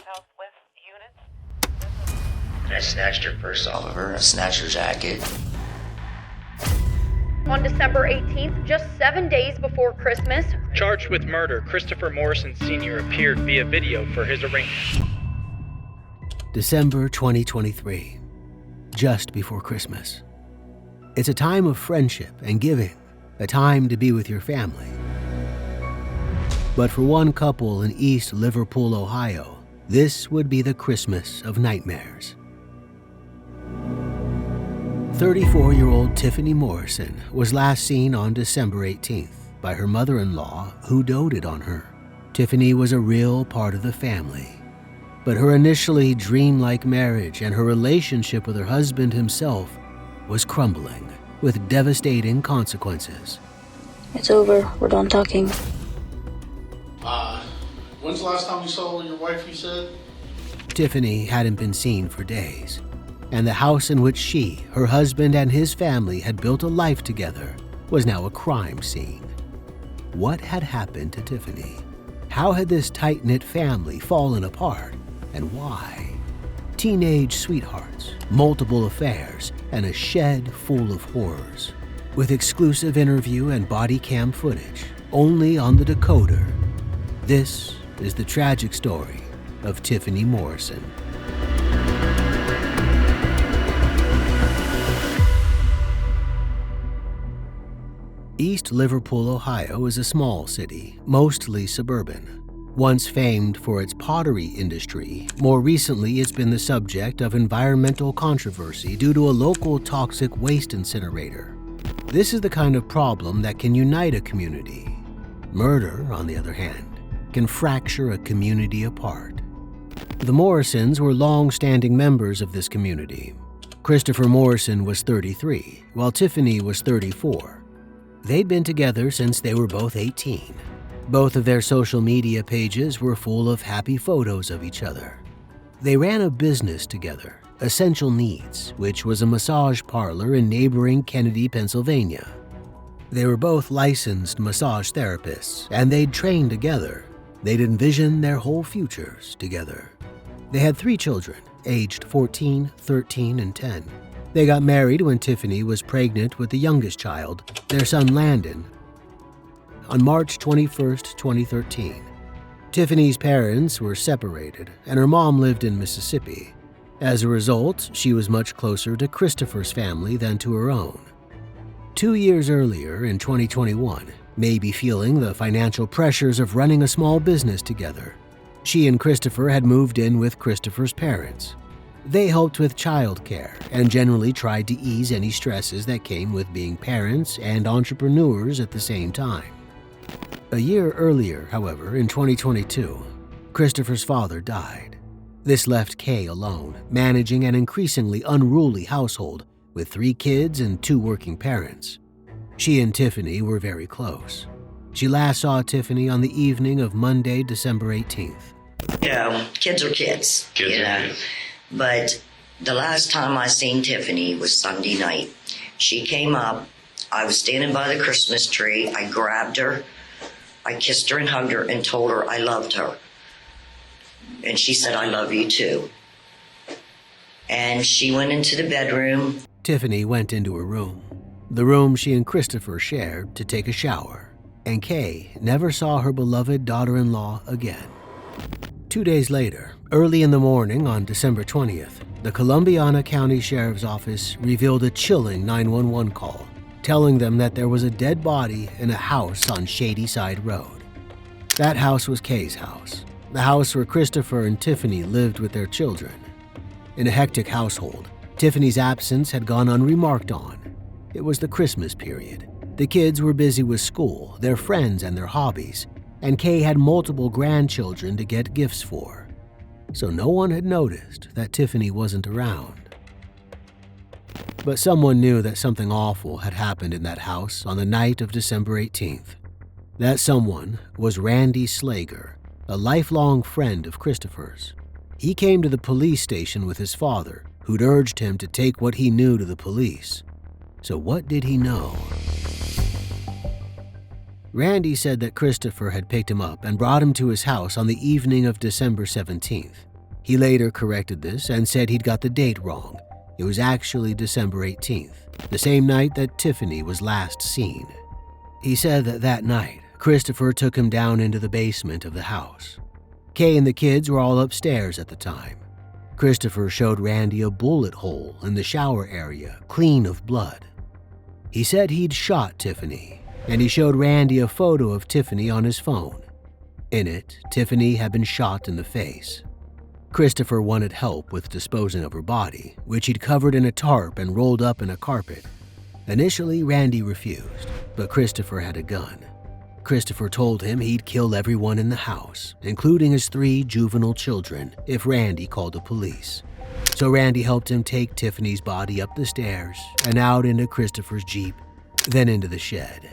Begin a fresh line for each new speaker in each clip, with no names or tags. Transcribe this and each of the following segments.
Southwest units. I snatched her purse off of her and I snatched her jacket.
On December 18th, just 7 days before Christmas,
charged with murder, Christopher Morrison Sr. appeared via video for his arraignment.
December 2023, just before Christmas. It's a time of friendship and giving, a time to be with your family. But for one couple in East Liverpool, Ohio, this would be the Christmas of nightmares. 34-year-old Tiffany Morrison was last seen on December 18th by her mother-in-law, who doted on her. Tiffany was a real part of the family, but her initially dreamlike marriage and her relationship with her husband himself was crumbling with devastating consequences.
It's over. We're done talking.
When's the last time you saw your wife, you said?
Tiffany hadn't been seen for days, and the house in which she, her husband, and his family had built a life together was now a crime scene. What had happened to Tiffany? How had this tight-knit family fallen apart, and why? Teenage sweethearts, multiple affairs, and a shed full of horrors. With exclusive interview and body cam footage, only on the Decoder. This is the tragic story of Tiffany Morrison. East Liverpool, Ohio is a small city, mostly suburban. Once famed for its pottery industry, more recently it's been the subject of environmental controversy due to a local toxic waste incinerator. This is the kind of problem that can unite a community. Murder, on the other hand, can fracture a community apart. The Morrisons were long-standing members of this community. Christopher Morrison was 33, while Tiffany was 34. They'd been together since they were both 18. Both of their social media pages were full of happy photos of each other. They ran a business together, Essential Needs, which was a massage parlor in neighboring Kennedy, Pennsylvania. They were both licensed massage therapists, and they'd trained together. They'd envisioned their whole futures together. They had 3 children, aged 14, 13, and 10. They got married when Tiffany was pregnant with the youngest child, their son Landon, on March 21, 2013. Tiffany's parents were separated, and her mom lived in Mississippi. As a result, she was much closer to Christopher's family than to her own. 2 years earlier, in 2021, maybe feeling the financial pressures of running a small business together, she and Christopher had moved in with Christopher's parents. They helped with childcare and generally tried to ease any stresses that came with being parents and entrepreneurs at the same time. A year earlier, however, in 2022, Christopher's father died. This left Kay alone, managing an increasingly unruly household with 3 kids and 2 working parents. She and Tiffany were very close. She last saw Tiffany on the evening of Monday, December 18th.
You know, kids are kids.
Kids
you
are
know.
kids.
But the last time I seen Tiffany was Sunday night. She came up. I was standing by the Christmas tree. I grabbed her. I kissed her and hugged her and told her I loved her. And she said, I love you too. And she went into the bedroom.
Tiffany went into her room, the room she and Christopher shared, to take a shower, and Kay never saw her beloved daughter-in-law again. 2 days later, early in the morning on December 20th, the Columbiana County Sheriff's Office revealed a chilling 911 call, telling them that there was a dead body in a house on Shady Side Road. That house was Kay's house, the house where Christopher and Tiffany lived with their children. In a hectic household, Tiffany's absence had gone unremarked on. It was the Christmas period. The kids were busy with school, their friends, and their hobbies, and Kay had multiple grandchildren to get gifts for. So no one had noticed that Tiffany wasn't around. But someone knew that something awful had happened in that house on the night of December 18th. That someone was Randy Slager, a lifelong friend of Christopher's. He came to the police station with his father, who'd urged him to take what he knew to the police. So what did he know? Randy said that Christopher had picked him up and brought him to his house on the evening of December 17th. He later corrected this and said he'd got the date wrong. It was actually December 18th, the same night that Tiffany was last seen. He said that that night, Christopher took him down into the basement of the house. Kay and the kids were all upstairs at the time. Christopher showed Randy a bullet hole in the shower area, clean of blood. He said he'd shot Tiffany, and he showed Randy a photo of Tiffany on his phone. In it, Tiffany had been shot in the face. Christopher wanted help with disposing of her body, which he'd covered in a tarp and rolled up in a carpet. Initially, Randy refused, but Christopher had a gun. Christopher told him he'd kill everyone in the house, including his 3 juvenile children, if Randy called the police. So Randy helped him take Tiffany's body up the stairs and out into Christopher's Jeep, then into the shed.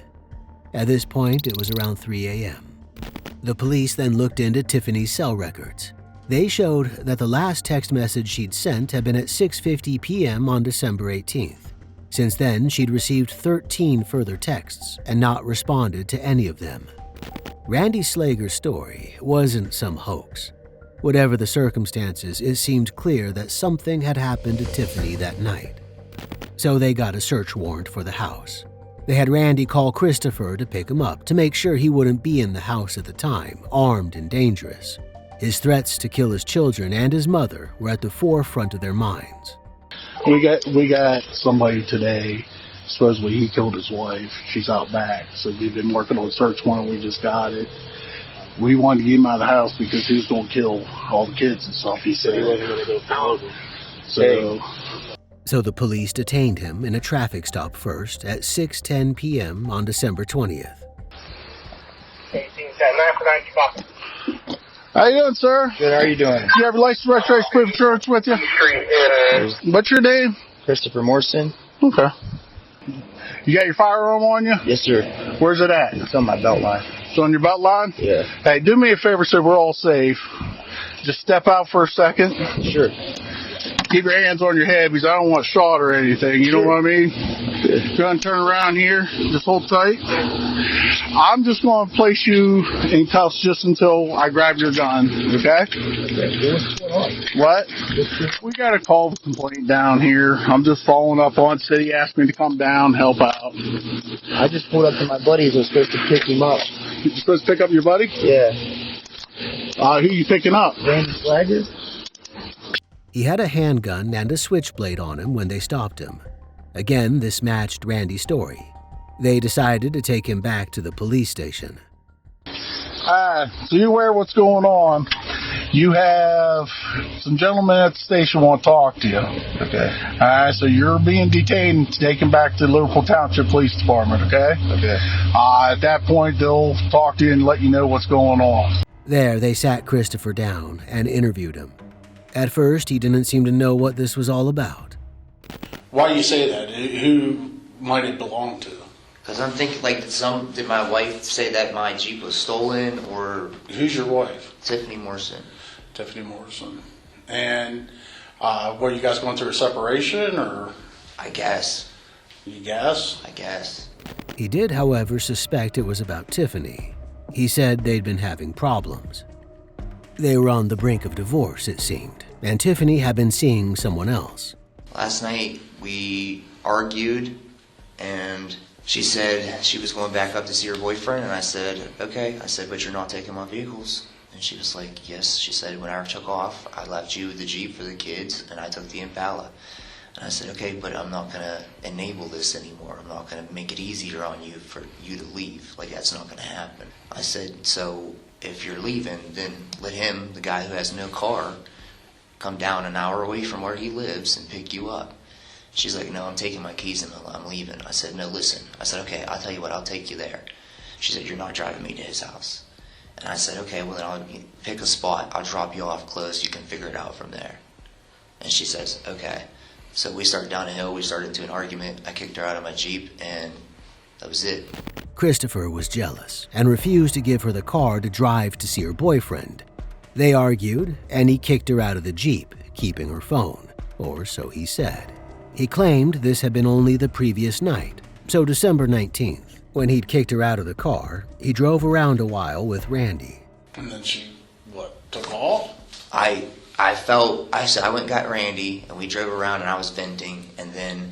At this point, it was around 3 a.m. The police then looked into Tiffany's cell records. They showed that the last text message she'd sent had been at 6:50 p.m. on December 18th. Since then, she'd received 13 further texts and not responded to any of them. Randy Slager's story wasn't some hoax. Whatever the circumstances, it seemed clear that something had happened to Tiffany that night. So they got a search warrant for the house. They had Randy call Christopher to pick him up to make sure he wouldn't be in the house at the time, armed and dangerous. His threats to kill his children and his mother were at the forefront of their minds.
We got somebody today, supposedly he killed his wife. She's out back, so we've been working on a search warrant. We just got it. We wanted to get him out of the house because he was going to kill all the kids and stuff. He said he wasn't going to go follow them.
So the police detained him in a traffic stop first at 6:10 p.m. on December 20th.
How you doing, sir?
Good, how are you doing?
You have your license, registration, proof of insurance with you? What's your name?
Christopher Morrison.
Okay. You got your firearm on you?
Yes, sir.
Where's it at?
It's on my belt line.
It's on your belt line?
Yeah.
Hey, do me a favor so we're all safe. Just step out for a second.
Sure.
Keep your hands on your head because I don't want shot or anything. You know what I mean? Go ahead and turn around here. Just hold tight. I'm just going to place you in cuffs just until I grab your gun. Okay?
What's going on?
What? We got a call complaint down here. I'm just following up on it. City asked me to come down, help out.
I just pulled up to my buddies. I was supposed to pick him up.
You supposed to pick up your buddy?
Yeah.
Who you picking up?
Randy Slager?
He had a handgun and a switchblade on him when they stopped him. Again, this matched Randy's story. They decided to take him back to the police station.
So you're aware of what's going on. You have some gentlemen at the station want to talk to you. Okay. So you're being detained and taken back to the Liverpool Township Police Department, okay?
Okay.
At that point, they'll talk to you and let you know what's going on.
There, they sat Christopher down and interviewed him. At first, he didn't seem to know what this was all about.
Why do you say that? Who might it belong to?
Because I'm thinking, did my wife say that my Jeep was stolen, or...
Who's your wife?
Tiffany Morrison.
Tiffany Morrison. And were you guys going through a separation, or?
I guess.
You guess?
I guess.
He did, however, suspect it was about Tiffany. He said they'd been having problems. They were on the brink of divorce, it seemed, and Tiffany had been seeing someone else.
Last night, we argued, and she said she was going back up to see her boyfriend, and I said, okay. I said, but you're not taking my vehicles. And she was like, yes. She said, when I took off, I left you with the Jeep for the kids, and I took the Impala. And I said, okay, but I'm not going to enable this anymore. I'm not going to make it easier on you for you to leave. That's not going to happen. I said, so if you're leaving, then let him, the guy who has no car, come down an hour away from where he lives and pick you up. She's like, no, I'm taking my keys and I'm leaving. I said, no, listen. I said, okay, I'll tell you what, I'll take you there. She said, you're not driving me to his house. And I said, okay, well then I'll pick a spot. I'll drop you off close. You can figure it out from there. And she says, okay. So we started down a hill. We started into an argument. I kicked her out of my Jeep, and that was it.
Christopher was jealous and refused to give her the car to drive to see her boyfriend. They argued, and he kicked her out of the Jeep, keeping her phone, or so he said. He claimed this had been only the previous night, so December 19th. When he'd kicked her out of the car, he drove around a while with Randy.
And then she, took off?
I said I went and got Randy, and we drove around, and I was venting, and then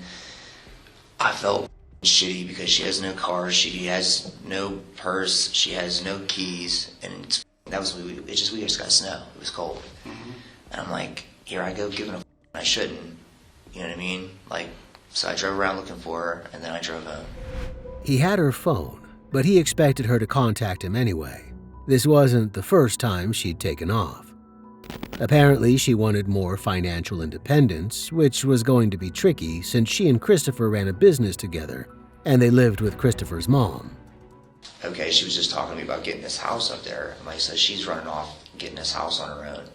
I felt shitty because she has no car, she has no purse, she has no keys, and we just got snow. It was cold. Mm-hmm. And I'm like, here I go giving I shouldn't. You know what I mean? So I drove around looking for her, and then I drove home.
He had her phone, but he expected her to contact him anyway. This wasn't the first time she'd taken off. Apparently, she wanted more financial independence, which was going to be tricky since she and Christopher ran a business together, and they lived with Christopher's mom.
Okay, she was just talking to me about getting this house up there. So she's running off getting this house on her own.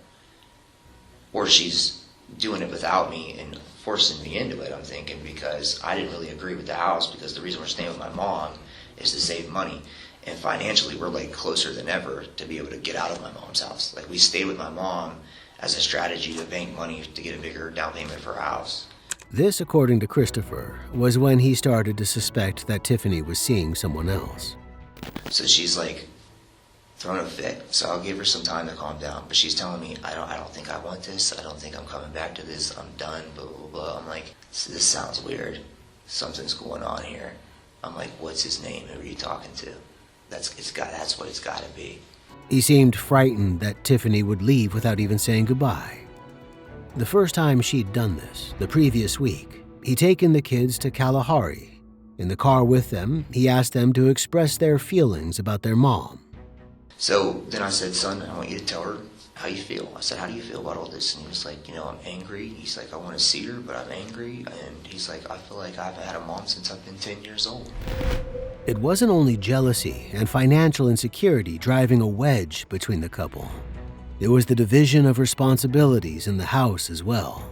Or she's doing it without me and forcing me into it, I'm thinking, because I didn't really agree with the house, because the reason we're staying with my mom is to save money. And financially, we're closer than ever to be able to get out of my mom's house. We stay with my mom as a strategy to bank money to get a bigger down payment for our house.
This, according to Christopher, was when he started to suspect that Tiffany was seeing someone else.
So she's throwing a fit. So I'll give her some time to calm down. But she's telling me, I don't think I want this. I don't think I'm coming back to this. I'm done, blah, blah, blah. I'm like, this sounds weird. Something's going on here. I'm like, what's his name? Who are you talking to? That's what it's got to be.
He seemed frightened that Tiffany would leave without even saying goodbye. The first time she'd done this, the previous week, he'd taken the kids to Kalahari. In the car with them, he asked them to express their feelings about their mom.
So then I said, son, I want you to tell her how you feel. I said, how do you feel about all this? And he was like, I'm angry. He's like, I want to see her, but I'm angry. And he's like, I feel like I've had a mom since I've been 10 years old.
It wasn't only jealousy and financial insecurity driving a wedge between the couple. It was the division of responsibilities in the house as well.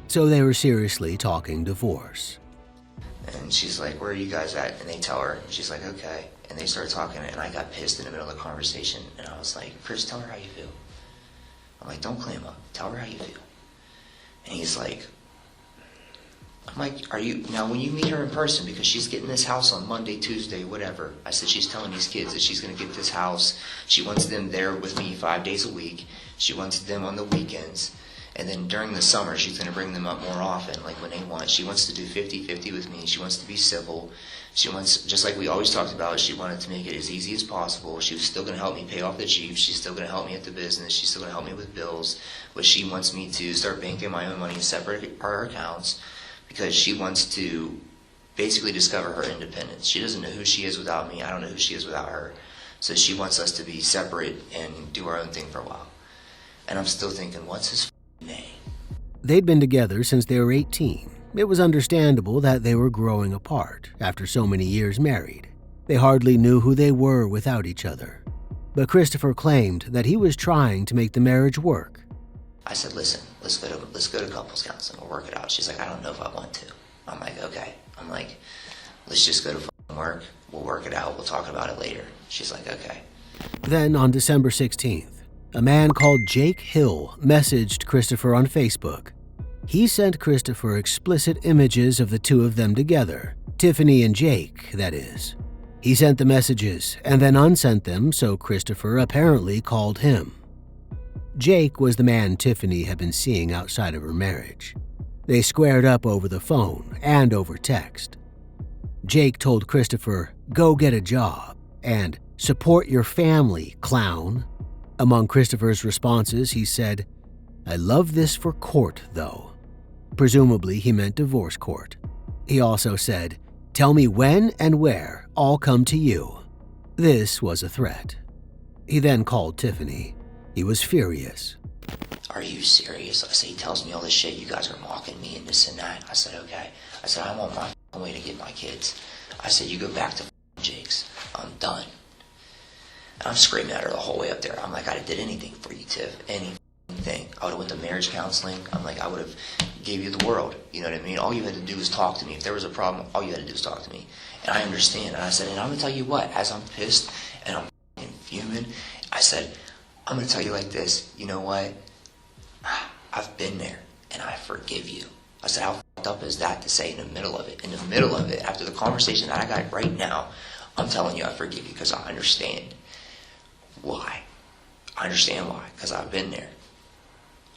So they were seriously talking divorce.
And she's like, where are you guys at? And they tell her, and she's like, okay. And they started talking, and I got pissed in the middle of the conversation. And I was like, Chris, tell her how you feel. I'm like, don't clam up. Tell her how you feel. And he's like, I'm like, now when you meet her in person, because she's getting this house on Monday, Tuesday, whatever. I said, she's telling these kids that she's going to get this house. She wants them there with me 5 days a week. She wants them on the weekends. And then during the summer, she's going to bring them up more often, when they want. She wants to do 50-50 with me. She wants to be civil. She wants, just like we always talked about, she wanted to make it as easy as possible. She was still going to help me pay off the Jeep. She's still going to help me at the business. She's still going to help me with bills. But she wants me to start banking my own money in separate our accounts, because she wants to basically discover her independence. She doesn't know who she is without me. I don't know who she is without her. So she wants us to be separate and do our own thing for a while. And I'm still thinking, what's his name?
They'd been together since they were 18. It was understandable that they were growing apart after so many years married. They hardly knew who they were without each other. But Christopher claimed that he was trying to make the marriage work.
I said, listen, let's go to couples counseling. We'll work it out. She's like, I don't know if I want to. I'm like, okay. I'm like, let's just go to work. We'll work it out. We'll talk about it later. She's like, okay.
Then on December 16th, a man called Jake Hill messaged Christopher on Facebook. He sent Christopher explicit images of the two of them together, Tiffany and Jake, that is. He sent the messages and then unsent them, so Christopher apparently called him. Jake was the man Tiffany had been seeing outside of her marriage. They squared up over the phone and over text. Jake told Christopher, "Go get a job," and "Support your family, clown." Among Christopher's responses, he said, "I love this for court, though." Presumably, he meant divorce court. He also said, "Tell me when and where, I'll come to you." This was a threat. He then called Tiffany. He was furious.
Are you serious? I said, he tells me all this shit. You guys are mocking me and this and that. I said, okay. I said, I'm on my way to get my kids. I said, you go back to Jake's. I'm done. And I'm screaming at her the whole way up there. I'm like, I did anything for you, Tiff. Anything. I would have went to marriage counseling. I'm like, I would have gave you the world. You know what I mean? All you had to do was talk to me. If there was a problem, all you had to do was talk to me. And I understand. And I said, and I'm going to tell you what, as I'm pissed and I'm fuming, I said, I'm going to tell you like this. You know what? I've been there, and I forgive you. I said, how fucked up is that to say in the middle of it? In the middle of it, after the conversation that I got right now, I'm telling you I forgive you because I understand why. I understand why, because I've been there.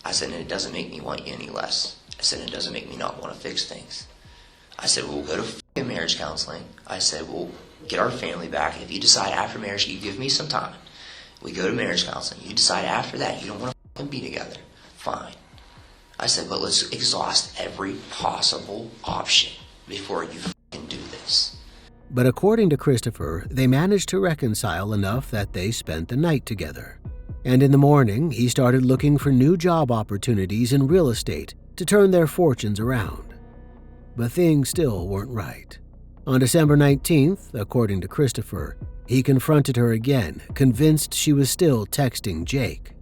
I said, and it doesn't make me want you any less. I said, it doesn't make me not want to fix things. I said, we'll go to marriage counseling. I said, we'll get our family back. If you decide after marriage, you give me some time. We go to marriage counseling. You decide after that you don't want to be together. Fine. I said, but let's exhaust every possible option before you do this.
But according to Christopher, they managed to reconcile enough that they spent the night together. And in the morning, he started looking for new job opportunities in real estate to turn their fortunes around. But things still weren't right. On December 19th, according to Christopher, he confronted her again, convinced she was still texting Jake.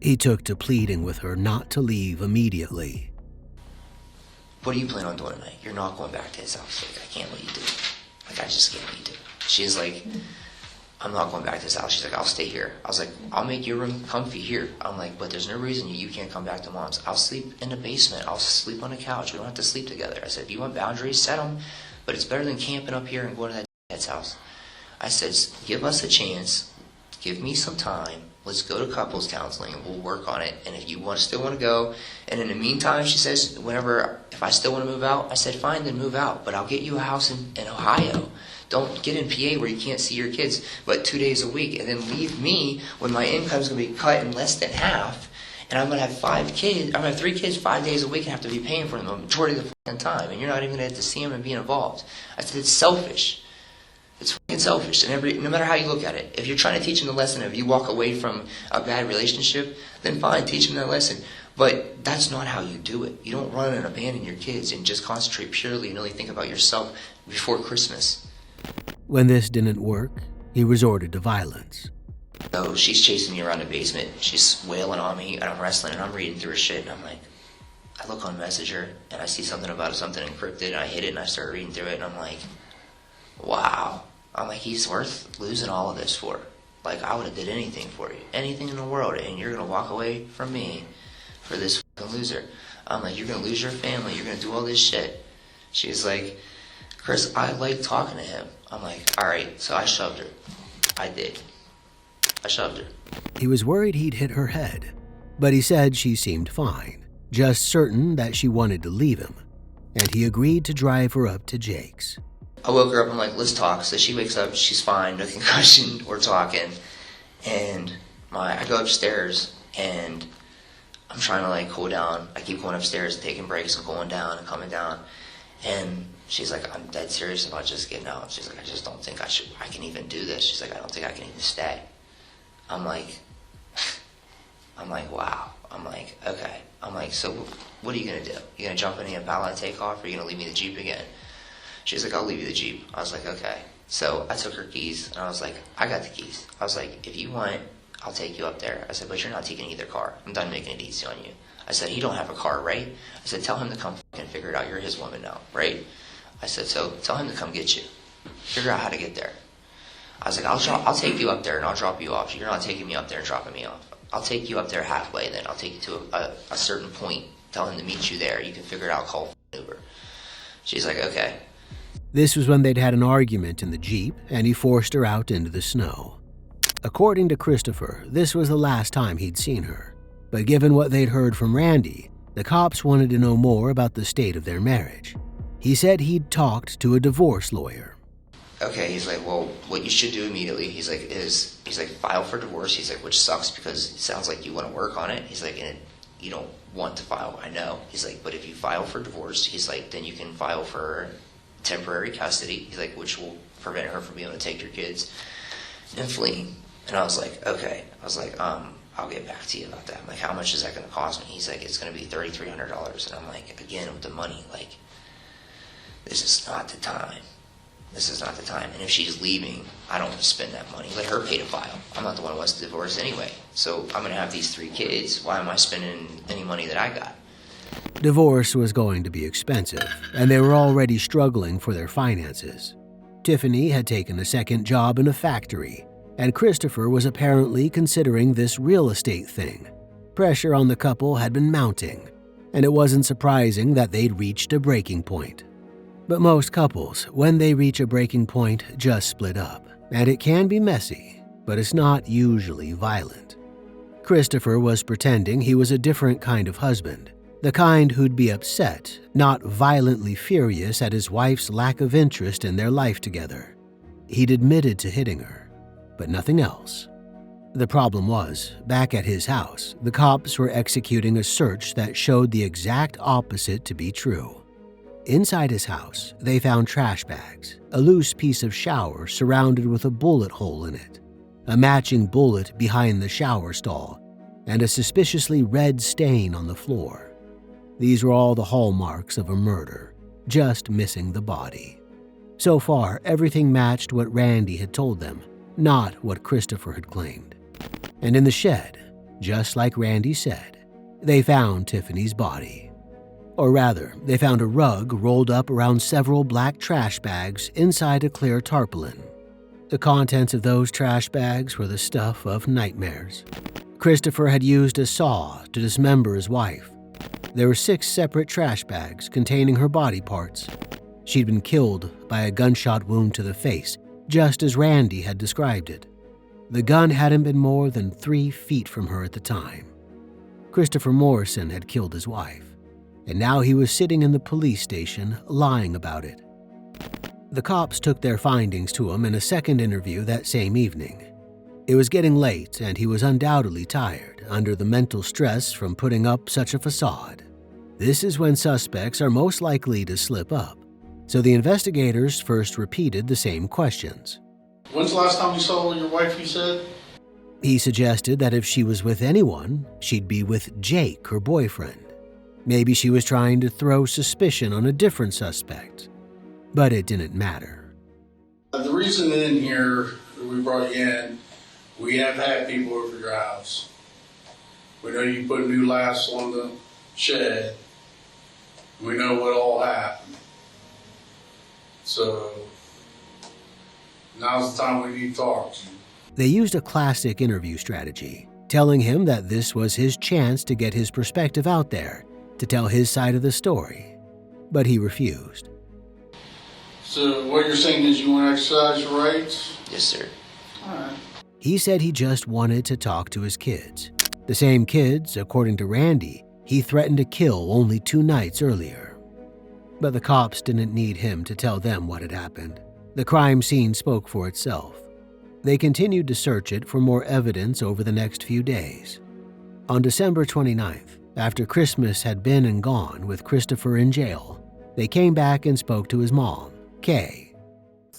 He took to pleading with her not to leave immediately.
What do you plan on doing tonight? You're not going back to his house. Like, I can't let you do it. Like, I just can't let you do it. She's like, I'm not going back to his house. She's like, I'll stay here. I was like, I'll make your room comfy here. I'm like, but there's no reason you can't come back to mom's. I'll sleep in the basement. I'll sleep on the couch. We don't have to sleep together. I said, if you want boundaries, set them. But it's better than camping up here and going to that dad's house. I said, give us a chance. Give me some time. Let's go to couples counseling and we'll work on it. And if you still want to go, and in the meantime, she says, if I still want to move out, I said, fine, then move out. But I'll get you a house in Ohio. Don't get in PA where you can't see your kids but 2 days a week, and then leave me when my income's going to be cut in less than half, and I'm going to have 5 kids. I'm going to have 3 kids 5 days a week and have to be paying for them the majority of the fucking time, and you're not even going to get to see them and be involved. I said, it's selfish. It's fucking selfish, and no matter how you look at it. If you're trying to teach them the lesson of you walk away from a bad relationship, then fine, teach them that lesson. But that's not how you do it. You don't run and abandon your kids and just concentrate purely and only think about yourself before Christmas.
When this didn't work, he resorted to violence.
So she's chasing me around the basement. She's wailing on me, and I'm wrestling, and I'm reading through her shit, and I'm like, I look on Messenger, and I see something about something encrypted, and I hit it, and I start reading through it, and I'm like, wow. I'm like, he's worth losing all of this for. Like, I would have did anything for you, anything in the world, and you're going to walk away from me for this fucking loser. I'm like, you're going to lose your family, you're going to do all this shit. She's like, Chris, I like talking to him. I'm like, all right, so I shoved her. I did. I shoved her.
He was worried he'd hit her head, but he said she seemed fine, just certain that she wanted to leave him, and he agreed to drive her up to Jake's.
I woke her up, I'm like, let's talk. So she wakes up, she's fine, no concussion, we're talking. And I go upstairs, and I'm trying to like cool down. I keep going upstairs and taking breaks and going down and coming down. And she's like, I'm dead serious about just getting out. She's like, I just don't think I can even do this. She's like, I don't think I can even stay. I'm like, wow. I'm like, okay. I'm like, so what are you going to do? You going to jump in the Impala and take off, or are you going to leave me the Jeep again? She's like, I'll leave you the Jeep. I was like, okay. So I took her keys, and I was like, I got the keys. I was like, if you want, I'll take you up there. I said, but you're not taking either car. I'm done making it easy on you. I said, he don't have a car, right? I said, tell him to come and figure it out. You're his woman now, right? I said, so tell him to come get you. Figure out how to get there. I was like, I'll take you up there and I'll drop you off. You're not taking me up there and dropping me off. I'll take you up there halfway, then I'll take you to a certain point. Tell him to meet you there. You can figure it out, call Uber. She's like, okay.
This was when they'd had an argument in the Jeep, and he forced her out into the snow. According to Christopher, this was the last time he'd seen her. But given what they'd heard from Randy, the cops wanted to know more about the state of their marriage. He said he'd talked to a divorce lawyer.
Okay, he's like, well, what you should do immediately, he's like, file for divorce. He's like, which sucks because it sounds like you want to work on it. He's like, and you don't want to file, I know. He's like, but if you file for divorce, he's like, then you can file for temporary custody. He's like, which will prevent her from being able to take your kids and fleeing. And I was like, okay. I was like, I'll get back to you about that. I'm like, how much is that going to cost me? He's like, it's going to be $3,300. And I'm like, again, with the money, like, this is not the time. This is not the time. And if she's leaving, I don't want to spend that money. Let her pay to file. I'm not the one who wants to divorce anyway. So I'm going to have these 3 kids. Why am I spending any money that I got?
Divorce was going to be expensive, and they were already struggling for their finances. Tiffany had taken a second job in a factory, and Christopher was apparently considering this real estate thing. Pressure on the couple had been mounting, and it wasn't surprising that they'd reached a breaking point. But most couples, when they reach a breaking point, just split up. And it can be messy, but it's not usually violent. Christopher was pretending he was a different kind of husband, the kind who'd be upset, not violently furious at his wife's lack of interest in their life together. He'd admitted to hitting her, but nothing else. The problem was, back at his house, the cops were executing a search that showed the exact opposite to be true. Inside his house, they found trash bags, a loose piece of shower surrounded with a bullet hole in it, a matching bullet behind the shower stall, and a suspiciously red stain on the floor. These were all the hallmarks of a murder, just missing the body. So far, everything matched what Randy had told them, not what Christopher had claimed. And in the shed, just like Randy said, they found Tiffany's body. Or rather, they found a rug rolled up around several black trash bags inside a clear tarpaulin. The contents of those trash bags were the stuff of nightmares. Christopher had used a saw to dismember his wife. There were 6 separate trash bags containing her body parts. She'd been killed by a gunshot wound to the face, just as Randy had described it. The gun hadn't been more than 3 feet from her at the time. Christopher Morrison had killed his wife, and now he was sitting in the police station lying about it. The cops took their findings to him in a second interview that same evening. It was getting late, and he was undoubtedly tired under the mental stress from putting up such a facade. This is when suspects are most likely to slip up, so the investigators first repeated the same questions.
When's the last time you saw your wife, you said?
He suggested that if she was with anyone, she'd be with Jake, her boyfriend. Maybe she was trying to throw suspicion on a different suspect, but it didn't matter.
The reason in here that we brought you in, we have had people over your house. We know you put new lifts on the shed. We know what all happened. So now's the time we need to talk to you.
They used a classic interview strategy, telling him that this was his chance to get his perspective out there, to tell his side of the story, but he refused.
So what you're saying is you want to exercise your rights?
Yes, sir.
All right.
He said he just wanted to talk to his kids. The same kids, according to Randy, he threatened to kill only 2 nights earlier. But the cops didn't need him to tell them what had happened. The crime scene spoke for itself. They continued to search it for more evidence over the next few days. On December 29th, after Christmas had been and gone with Christopher in jail, they came back and spoke to his mom, Kay.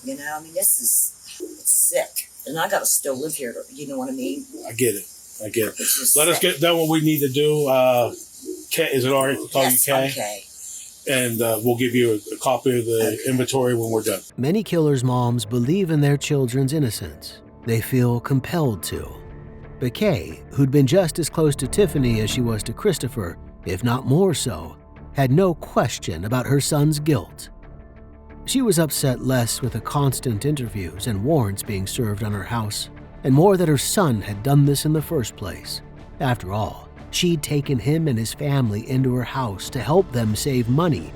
You know, I mean, it's sick. And I gotta still live here, you know what I mean?
I get it.
It's
Let us get done what we need to do. Kay, is it all right to call
yes,
you Kay?
Okay.
And we'll give you a copy of the inventory when we're done.
Many killers' moms believe in their children's innocence. They feel compelled to. But Kay, who'd been just as close to Tiffany as she was to Christopher, if not more so, had no question about her son's guilt. She was upset less with the constant interviews and warrants being served on her house, and more that her son had done this in the first place. After all, she'd taken him and his family into her house to help them save money,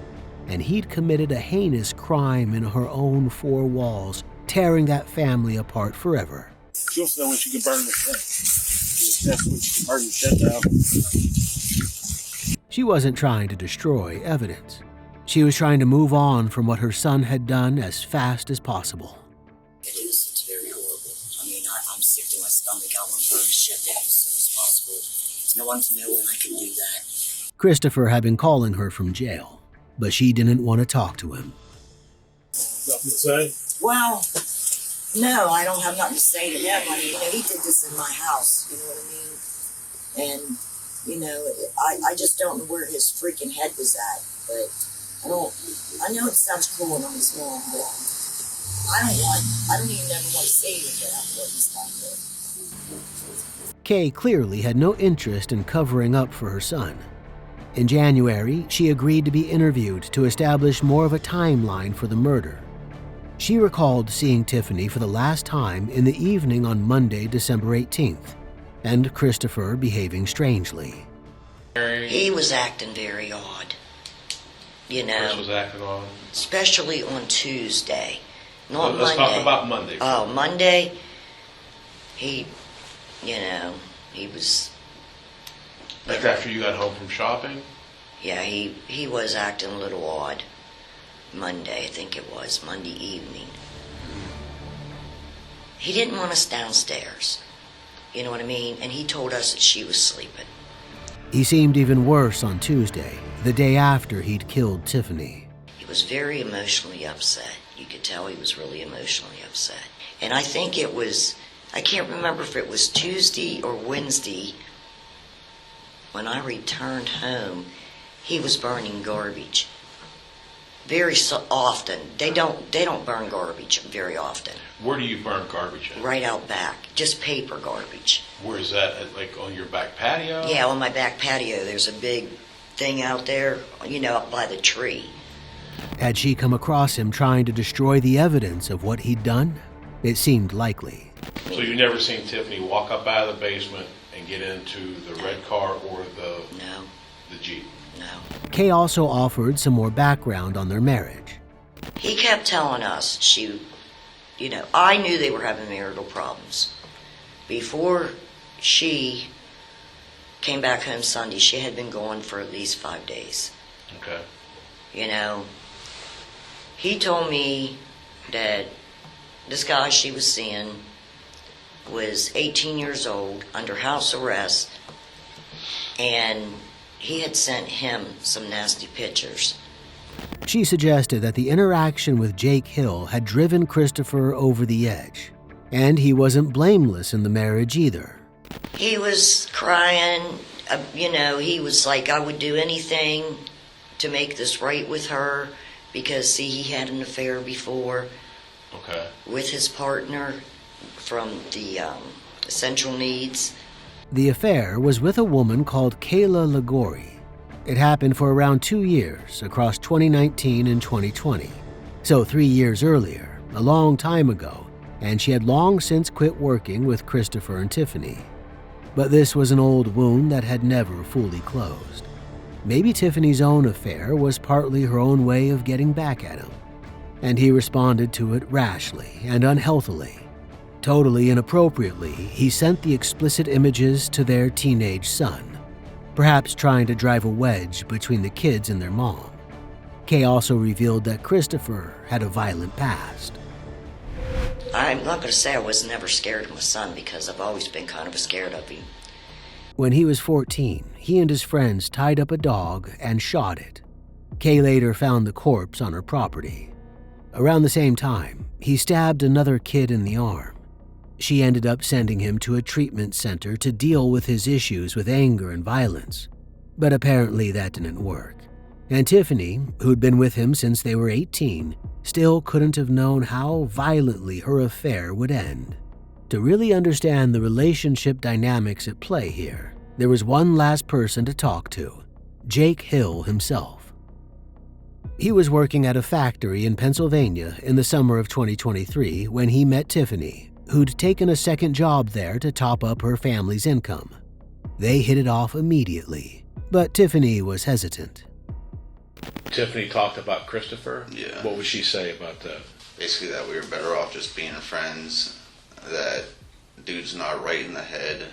and he'd committed a heinous crime in her own 4 walls, tearing that family apart forever.
She wants to know when she can burn the shed. That's when she can burn the shed down.
She wasn't trying to destroy evidence. She was trying to move on from what her son had done as fast as possible.
It is. It's very horrible. I mean, I'm sick to my stomach. I want to burn the shit down as soon as possible. I want to know when I can do that.
Christopher had been calling her from jail, but she didn't want to talk to him.
Nothing to say?
Well, no, I don't have nothing to say to him. I mean, you know, he did this in my house, you know what I mean? And, you know, I just don't know where his freaking head was at, but I know it sounds cruel and he's wrong, but I don't even ever want to say anything after what he's done there.
Kay clearly had no interest in covering up for her son. In January, she agreed to be interviewed to establish more of a timeline for the murder. She recalled seeing Tiffany for the last time in the evening on Monday, December 18th, and Christopher behaving strangely.
He was acting very odd. You know.
Chris was acting on.
Especially on Tuesday. Not Monday.
Let's talk about Monday.
Oh, Monday, he was...
Like after you got home from shopping?
Yeah, he was acting a little odd. Monday, I think it was, Monday evening. He didn't want us downstairs. You know what I mean? And he told us that she was sleeping.
He seemed even worse on Tuesday, the day after he'd killed Tiffany.
He was very emotionally upset. You could tell he was really emotionally upset. And I think it was, I can't remember if it was Tuesday or Wednesday, when I returned home, he was burning garbage. Very often. They don't burn garbage very often.
Where do you burn garbage at?
Right out back. Just paper garbage.
Where is that? Like on your back patio?
Yeah, on my back patio. There's a big thing out there, up by the tree.
Had she come across him trying to destroy the evidence of what he'd done? It seemed likely.
So you never seen Tiffany walk up out of the basement and get into the red car or the Jeep?
No.
Kay also offered some more background on their marriage.
He kept telling us I knew they were having marital problems. Before she came back home Sunday, she had been gone for at least 5 days.
Okay.
He told me that this guy she was seeing was 18 years old, under house arrest, and he had sent him some nasty pictures.
She suggested that the interaction with Jake Hill had driven Christopher over the edge, and he wasn't blameless in the marriage either.
He was crying, he was like, I would do anything to make this right with her, because, see, he had an affair before with his partner from the Central Needs.
The affair was with a woman called Kayla Ligori. It happened for around 2 years, across 2019 and 2020. So 3 years earlier, a long time ago, and she had long since quit working with Christopher and Tiffany. But this was an old wound that had never fully closed. Maybe Tiffany's own affair was partly her own way of getting back at him, and he responded to it rashly and unhealthily. Totally inappropriately, he sent the explicit images to their teenage son, perhaps trying to drive a wedge between the kids and their mom. Kay also revealed that Christopher had a violent past.
I'm not going to say I was never scared of my son, because I've always been kind of scared of him.
When he was 14, he and his friends tied up a dog and shot it. Kay later found the corpse on her property. Around the same time, he stabbed another kid in the arm. She ended up sending him to a treatment center to deal with his issues with anger and violence. But apparently that didn't work. And Tiffany, who'd been with him since they were 18, still couldn't have known how violently her affair would end. To really understand the relationship dynamics at play here, there was one last person to talk to: Jake Hill himself. He was working at a factory in Pennsylvania in the summer of 2023 when he met Tiffany, who'd taken a second job there to top up her family's income. They hit it off immediately, but Tiffany was hesitant.
Tiffany talked about Christopher?
Yeah.
What would she say about that?
Basically that we were better off just being friends, that dude's not right in the head.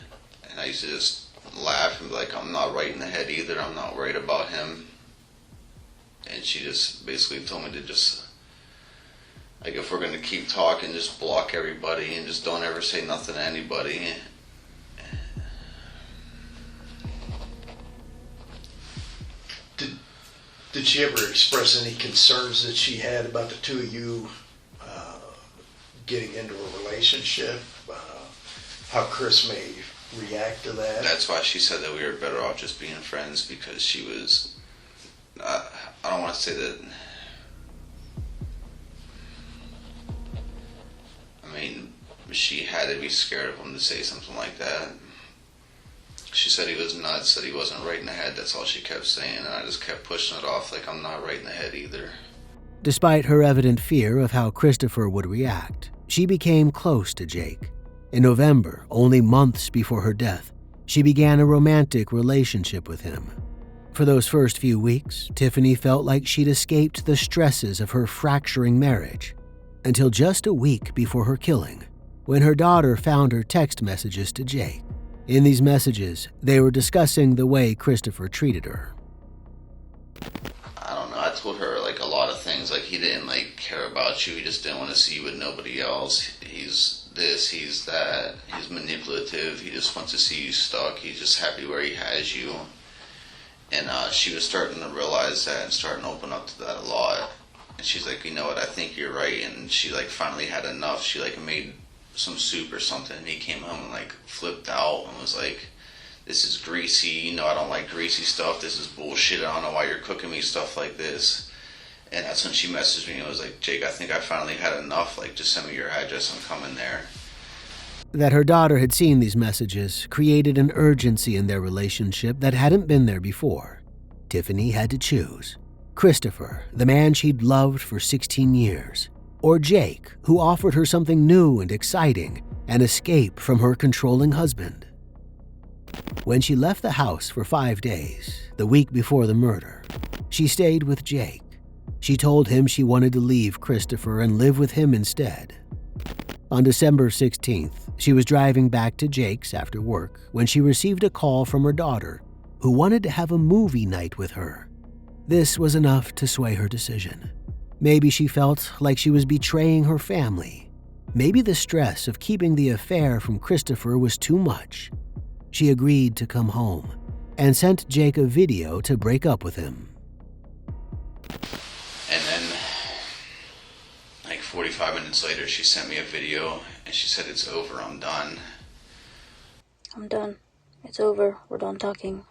And I used to just laugh and be like, I'm not right in the head either, I'm not worried about him. And she just basically told me to just, like, if we're going to keep talking, just block everybody and just don't ever say nothing to anybody.
Did she ever express any concerns that she had about the two of you getting into a relationship? How Chris may react to that?
That's why she said that we were better off just being friends, because she was, I don't want to say that, I mean, she had to be scared of him to say something like that. She said he was nuts, that he wasn't right in the head. That's all she kept saying, and I just kept pushing it off like I'm not right in the head either.
Despite her evident fear of how Christopher would react, she became close to Jake. In November, only months before her death, she began a romantic relationship with him. For those first few weeks, Tiffany felt like she'd escaped the stresses of her fracturing marriage, until just a week before her killing, when her daughter found her text messages to Jake. In these messages, they were discussing the way Christopher treated her.
I don't know, I told her like a lot of things, like he didn't like care about you, he just didn't want to see you with nobody else. He's this, he's that, he's manipulative, he just wants to see you stuck, he's just happy where he has you. And she was starting to realize that and starting to open up to that a lot. And she's like, you know what, I think you're right. And she like finally had enough. She like made some soup or something, and he came home and like flipped out and was like, this is greasy, you know, I don't like greasy stuff, this is bullshit, I don't know why you're cooking me stuff like this. And that's when she messaged me and was like, Jake, I think I finally had enough, like just send me your address, I'm coming there.
That her daughter had seen these messages created an urgency in their relationship that hadn't been there before. Tiffany had to choose: Christopher, the man she'd loved for 16 years, or Jake, who offered her something new and exciting, an escape from her controlling husband. When she left the house for 5 days, the week before the murder, she stayed with Jake. She told him she wanted to leave Christopher and live with him instead. On December 16th, she was driving back to Jake's after work when she received a call from her daughter, who wanted to have a movie night with her. This was enough to sway her decision. Maybe she felt like she was betraying her family. Maybe the stress of keeping the affair from Christopher was too much. She agreed to come home and sent Jake a video to break up with him.
And then, like 45 minutes later, she sent me a video and she said, it's over, I'm done.
I'm done. It's over. We're done talking.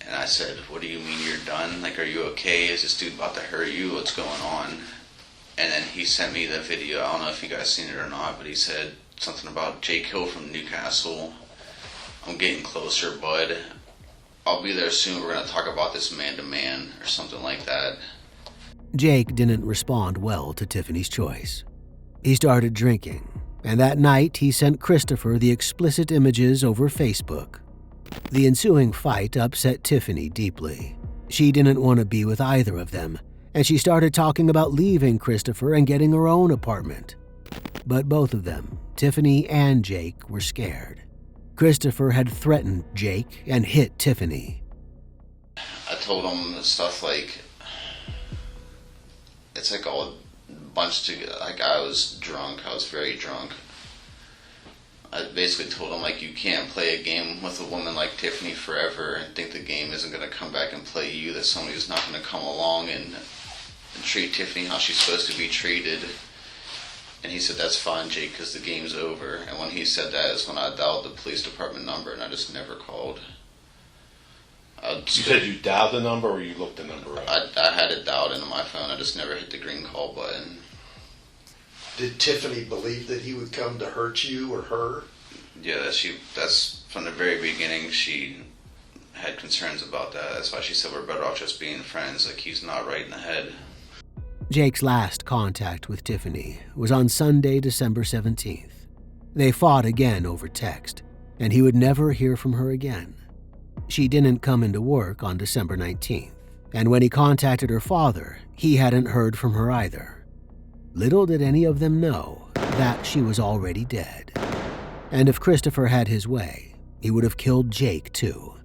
And I said, what do you mean you're done? Like, are you okay? Is this dude about to hurt you? What's going on? And then he sent me the video. I don't know if you guys seen it or not, but he said something about Jake Hill from Newcastle. I'm getting closer, bud. I'll be there soon. We're going to talk about this man to man or something like that.
Jake didn't respond well to Tiffany's choice. He started drinking, and that night he sent Christopher the explicit images over Facebook. The ensuing fight upset Tiffany deeply. She didn't want to be with either of them, and she started talking about leaving Christopher and getting her own apartment. But both of them, Tiffany and Jake, were scared. Christopher had threatened Jake and hit Tiffany.
I told him stuff like, it's like all bunched together. Like, I was drunk, I was very drunk. I basically told him, like, you can't play a game with a woman like Tiffany forever and think the game isn't going to come back and play you, that somebody's not going to come along and treat Tiffany how she's supposed to be treated. And he said, that's fine, Jake, because the game's over. And when he said that is when I dialed the police department number, and I just never called.
You said you dialed the number or you looked the number up?
I had it dialed into my phone. I just never hit the green call button.
Did Tiffany believe that he would come to hurt you or her?
Yeah, that's from the very beginning. She had concerns about that. That's why she said we're better off just being friends. Like, he's not right in the head.
Jake's last contact with Tiffany was on Sunday, December 17th. They fought again over text, and he would never hear from her again. She didn't come into work on December 19th, and when he contacted her father, he hadn't heard from her either. Little did any of them know that she was already dead. And if Christopher had his way, he would have killed Jake too.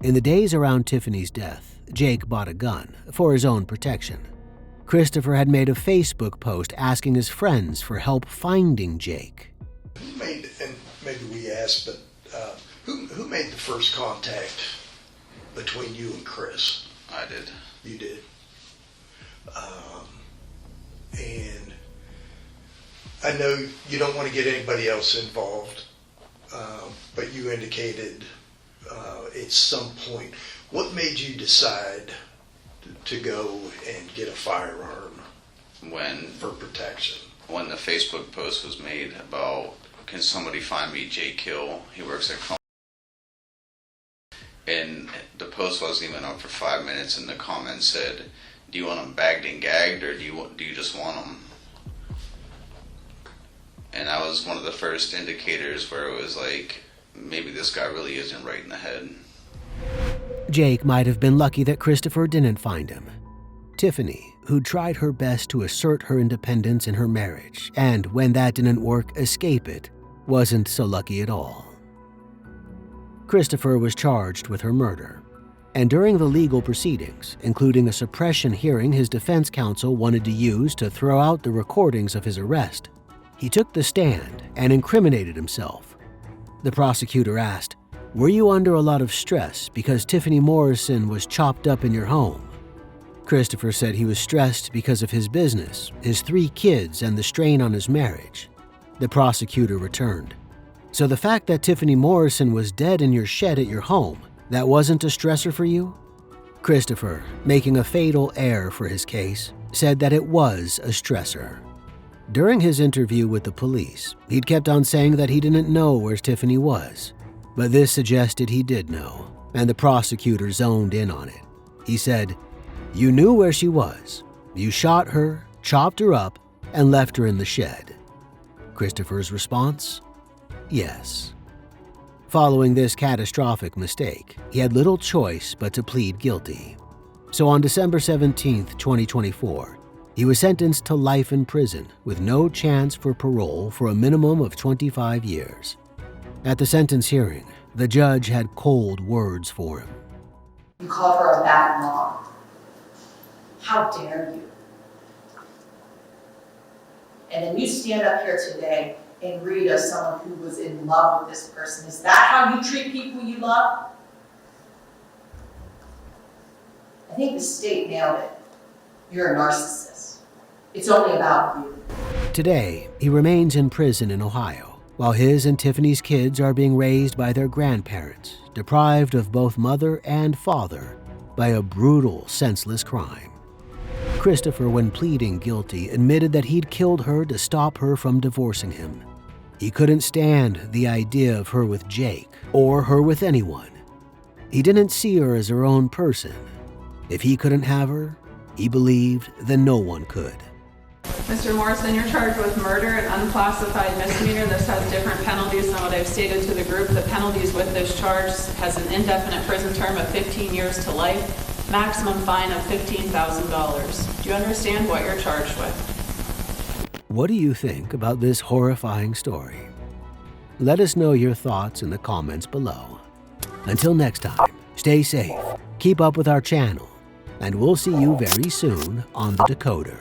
In the days around Tiffany's death, Jake bought a gun for his own protection. Christopher had made a Facebook post asking his friends for help finding Jake.
Who made, and maybe we asked, but who made the first contact between you and Chris?
I did.
You did. And I know you don't want to get anybody else involved, but you indicated at some point, what made you decide to go and get a firearm for protection?
When the Facebook post was made about, can somebody find me Jake Hill? He works at and the post wasn't even up for 5 minutes, and the comment said, do you want him bagged and gagged, or do you just want him? And that was one of the first indicators where it was like, maybe this guy really isn't right in the head.
Jake might have been lucky that Christopher didn't find him. Tiffany, who tried her best to assert her independence in her marriage, and when that didn't work, escape it, wasn't so lucky at all. Christopher was charged with her murder, and during the legal proceedings, including a suppression hearing his defense counsel wanted to use to throw out the recordings of his arrest, he took the stand and incriminated himself. The prosecutor asked, "Were you under a lot of stress because Tiffany Morrison was chopped up in your home?" Christopher said he was stressed because of his business, his 3 kids, and the strain on his marriage. The prosecutor returned, "So the fact that Tiffany Morrison was dead in your shed at your home, that wasn't a stressor for you?" Christopher, making a fatal error for his case, said that it was a stressor. During his interview with the police, he'd kept on saying that he didn't know where Tiffany was, but this suggested he did know, and the prosecutor zoned in on it. He said, "You knew where she was. You shot her, chopped her up, and left her in the shed." Christopher's response? Yes. Following this catastrophic mistake, he had little choice but to plead guilty. So on December 17, 2024, he was sentenced to life in prison with no chance for parole for a minimum of 25 years. At the sentence hearing, the judge had cold words for him.
"You called her a bad mom. How dare you? And then you stand up here today and read as someone who was in love with this person. Is that how you treat people you love?" I think the state nailed it. You're a narcissist. It's only about you.
Today, he remains in prison in Ohio, while his and Tiffany's kids are being raised by their grandparents, deprived of both mother and father by a brutal, senseless crime. Christopher, when pleading guilty, admitted that he'd killed her to stop her from divorcing him. He couldn't stand the idea of her with Jake, or her with anyone. He didn't see her as her own person. If he couldn't have her, he believed that no one could.
Mr. Morrison, you're charged with murder and unclassified misdemeanor. This has different penalties than what I've stated to the group. The penalties with this charge has an indefinite prison term of 15 years to life, maximum fine of $15,000. Do you understand what you're charged with?
What do you think about this horrifying story? Let us know your thoughts in the comments below. Until next time, stay safe, keep up with our channel, and we'll see you very soon on the Decoder.